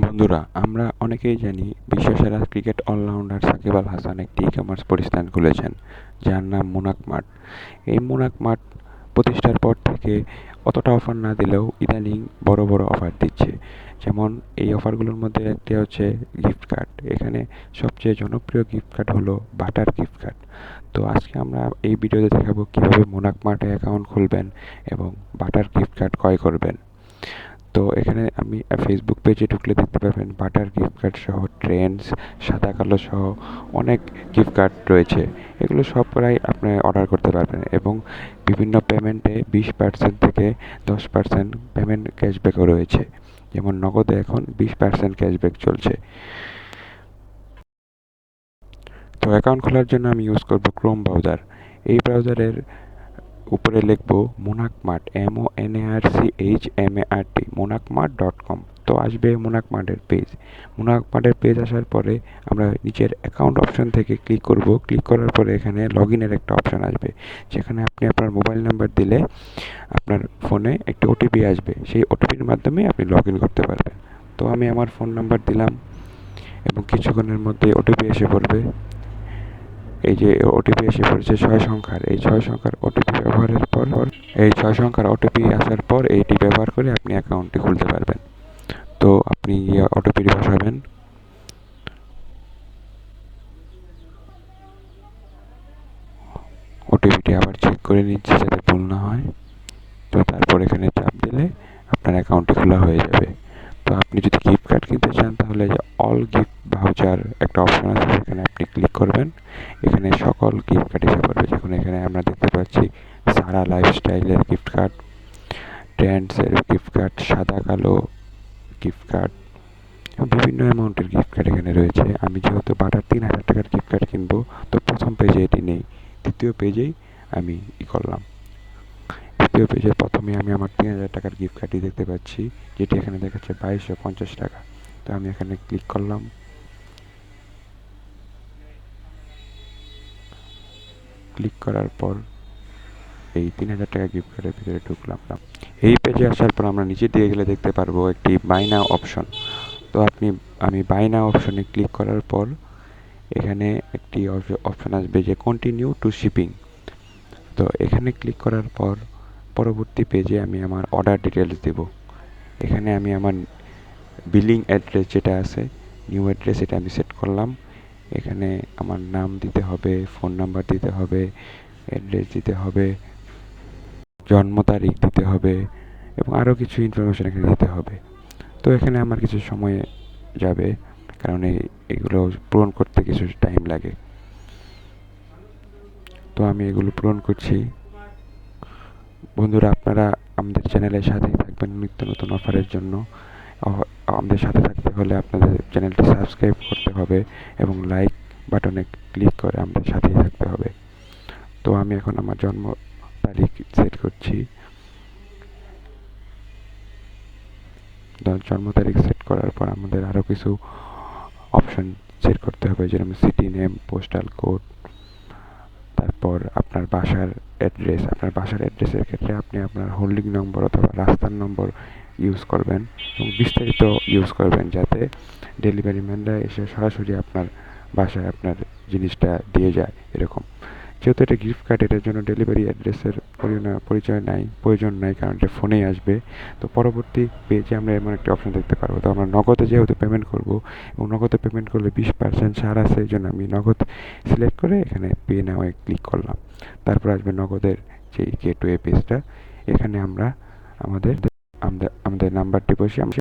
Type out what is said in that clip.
বন্ধুরা, আমরা অনেকেই জানি বিশ্বসেরা ক্রিকেট অলরাউন্ডার সাকিব আল হাসান একটি ই-কমার্স প্রতিষ্ঠান খুলেছেন, যার নাম মোনাকমার্ট। এই মোনাকমার্ট প্রতিষ্ঠার পর থেকে অতটা অফার না দিলেও ইদানিং বড় বড় অফার দিচ্ছে। যেমন এই অফারগুলোর মধ্যে একটি হচ্ছে গিফট কার্ড। এখানে সবচেয়ে জনপ্রিয় গিফট কার্ড হলো বাটার গিফট কার্ড। তো আজকে আমরা এই ভিডিওতে দেখাবো কীভাবে মোনাকমার্টে অ্যাকাউন্ট খুলবেন এবং বাটার গিফট কার্ড ক্রয় করবেন। তো এখানে আমি ফেসবুক পেজে ঢুকলে দেখতে পাবেন বাটার গিফট কার্ড সহ ট্রেন্ডস, সাদা কালো সহ অনেক গিফট কার্ড রয়েছে। এগুলো সব প্রায় আপনি অর্ডার করতে পারবেন এবং বিভিন্ন পেমেন্টে 20% থেকে 10% পেমেন্ট ক্যাশব্যাকও রয়েছে। যেমন নগদে এখন 20% ক্যাশব্যাক চলছে। তো অ্যাকাউন্ট খোলার জন্য আমি ইউজ করব ক্রোম ব্রাউজার। এই ব্রাউজারের উপরে লিখব মোনাকমার্ট, MONARCHMART, monarchmart.com। তো আসবে মোনাকমার্টের পেজ। মোনাকমার্টের পেজ আসার পরে আমরা নিচের অ্যাকাউন্ট অপশন থেকে ক্লিক করব। ক্লিক করার পরে এখানে লগ ইনের একটা অপশন আসবে, যেখানে আপনি আপনার মোবাইল নাম্বার দিলে আপনার ফোনে একটি ওটিপি আসবে। সেই ওটিপির মাধ্যমে আপনি লগ ইন করতে পারবেন। তো আমি আমার ফোন নাম্বার দিলাম এবং কিছুক্ষণের মধ্যে ওটিপি এসে পড়বে। এই যে ওটিপি এসে পড়েছে 6 সংখ্যার। এই 6 সংখ্যার ওটিপি ব্যবহারের পর এই 6 সংখ্যার ওটিপি আসার পর এইটি ব্যবহার করে আপনি অ্যাকাউন্টটি খুলতে পারবেন। তো আপনি ওটিপি বসাবেন। ওটিপিটি আবার চেক করে নিচ্ছি যাতে ভুল না হয়। তো তারপর এখানে চাপ দিলে আপনার অ্যাকাউন্টটি খোলা হয়ে যাবে। তো আপনি যদি গিফট কার্ড কিনতে চান তাহলে যে অল গিফট ভাউচার একটা অপশন আছে, সেখানে আপনি ক্লিক করবেন। এখানে সকল গিফট কার্ড এসে পড়বে। যখন এখানে আমরা দেখতে পাচ্ছি সারা লাইফস্টাইলের গিফট কার্ড, ট্রেন্ডসের গিফট কার্ড, সাদা কালো গিফট কার্ড এবং বিভিন্ন অ্যামাউন্টের গিফট কার্ড এখানে রয়েছে। আমি যেহেতু বাটার 3000 টাকার গিফট কার্ড কিনবো, তো প্রথম পেজে এটি নেই, দ্বিতীয় পেজেই আমি করলাম। দ্বিতীয় পেজের প্রথমে আমি আমার 3000 টাকার গিফট কার্ডটি দেখতে পাচ্ছি, যেটি এখানে দেখাচ্ছে 2250 টাকা। তো আমি এখানে ক্লিক করলাম। ক্লিক করার পর এই 3000 টাকা গিফট কার্ডের ভিতরে ঢুকলাম। এই পেজে আসার পর আমরা নিচের দিকে গেলে দেখতে পারবো একটি বাই নাও অপশন। তো আমি বাই নাও অপশনে ক্লিক করার পর এখানে একটি অপশন আসবে যে কন্টিনিউ টু শিপিং। তো এখানে ক্লিক করার পর পরবর্তী পেজে আমি আমার অর্ডার ডিটেলস দেব। এখানে আমি আমার বিলিং অ্যাড্রেস যেটা আছে, নিউ অ্যাড্রেস, এটা আমি সেট করলাম। এখানে আমার নাম দিতে হবে, ফোন নাম্বার দিতে হবে, অ্যাড্রেস দিতে হবে, জন্ম তারিখ দিতে হবে এবং আরও কিছু ইনফরমেশন এখানে দিতে হবে। তো এখানে আমার কিছু সময় যাবে, কারণ এগুলো পূরণ করতে কিছু টাইম লাগে। তো আমি এগুলো পূরণ করছি। বন্ধুরা, আপনারা আমাদের চ্যানেলের সাথেই থাকবেন নিত্য নতুন অফারের জন্য। আমাদের সাথে থাকতে হলে আপনাদের চ্যানেলটি সাবস্ক্রাইব করতে হবে এবং লাইক বাটনে ক্লিক করে আমাদের সাথেই থাকতে হবে। তো আমি এখন আমার জন্ম তারিখ সেট করছি। জন্ম তারিখ সেট করার পর আমাদের আরও কিছু অপশন সেট করতে হবে, যেরকম সিটি নেম, পোস্টাল কোড, তারপর আপনার বাসার অ্যাড্রেস। আপনার বাসার অ্যাড্রেসের ক্ষেত্রে আপনি আপনার হোল্ডিং নম্বর অথবা রাস্তার নম্বর ইউজ করবেন এবং বিস্তারিত ইউজ করবেন, যাতে ডেলিভারি ম্যানরা এসে সরাসরি আপনার বাসায় আপনার জিনিসটা দিয়ে যায়। এরকম যেহেতু এটা গিফট কার্ড, এটার জন্য ডেলিভারি অ্যাড্রেসের প্রয়োজন নাই, কারণ এটা ফোনেই আসবে। তো পরবর্তী পেজে আমরা এমন একটি অপশন দেখতে পারবো। তো আমরা নগদে যেহেতু পেমেন্ট করব এবং নগদে পেমেন্ট করলে 20% ছাড় আছে, এই জন্য আমি নগদ সিলেক্ট করে এখানে পে নাও ক্লিক করলাম। তারপর আসবে নগদের যে গেটওয়ে পেজটা। এখানে আমরা আমাদের আমাদের নাম্বারটি বসিয়ে